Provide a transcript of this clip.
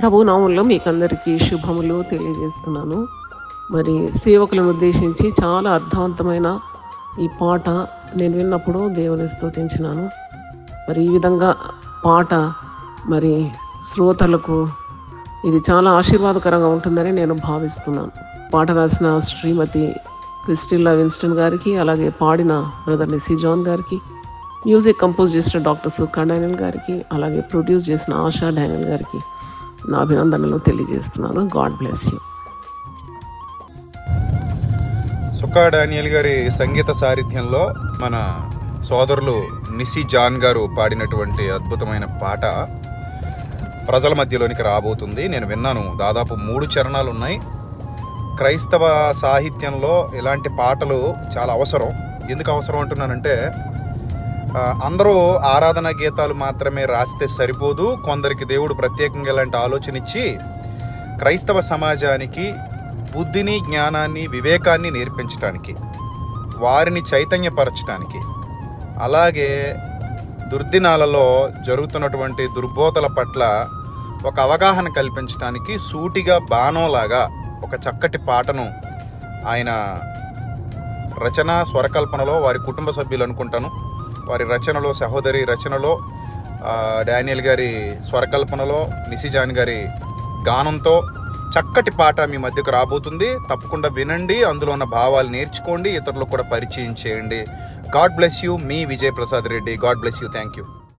ప్రభు నామంలో మీకందరికీ శుభములు తెలియజేస్తున్నాను. మరి సేవకులను ఉద్దేశించి చాలా అర్థవంతమైన ఈ పాట నేను విన్నప్పుడు దేవుని స్తుతించినాను. మరి ఈ విధంగా పాట మరి శ్రోతలకు ఇది చాలా ఆశీర్వాదకరంగా ఉంటుందని నేను భావిస్తున్నాను. పాట రాసిన శ్రీమతి క్రిస్టిల్లా విన్స్టన్ గారికి, అలాగే పాడిన బ్రదర్ నిసి జాన్ గారికి, మ్యూజిక్ కంపోజ్ చేసిన డాక్టర్ సుక్కా డానియల్ గారికి, అలాగే ప్రొడ్యూస్ చేసిన ఆశా డానియల్ గారికి నా అభినందనలు తెలియజేస్తున్నాను. God bless you. Sukka Daniel గారి సంగీత సారథ్యంలో మన సోదరులు నిసి జాన్ గారు పాడినటువంటి అద్భుతమైన పాట ప్రజల మధ్యలోనికి రాబోతుంది. నేను విన్నాను, దాదాపు 3 చరణాలు ఉన్నాయి. క్రైస్తవ సాహిత్యంలో ఇలాంటి పాటలు చాలా అవసరం. ఎందుకు అవసరం అంటున్నానంటే, అందరూ ఆరాధన గీతాలు మాత్రమే రాస్తే సరిపోదు. కొందరికి దేవుడు ప్రత్యేకంగా ఇలాంటి ఆలోచన ఇచ్చి క్రైస్తవ సమాజానికి బుద్ధిని, జ్ఞానాన్ని, వివేకాన్ని నేర్పించడానికి, వారిని చైతన్యపరచడానికి, అలాగే దుర్దినాలలో జరుగుతున్నటువంటి దుర్బోధల పట్ల ఒక అవగాహన కల్పించడానికి సూటిగా బాణంలాగా ఒక చక్కటి పాటను ఆయన రచన స్వరకల్పనలో, వారి కుటుంబ సభ్యులు అనుకుంటాను, వారి రచనలో, సహోదరి రచనలో, డానియల్ గారి స్వరకల్పనలో, నిసి జాన్ గారి గానంతో చక్కటి పాట మీ మధ్యకు రాబోతుంది. తప్పకుండా వినండి, అందులో ఉన్న భావాలు నేర్చుకోండి, ఇతరులకు కూడా పరిచయం చేయండి. God bless you. Me Vijay Prasad Reddy. God bless you. Thank you.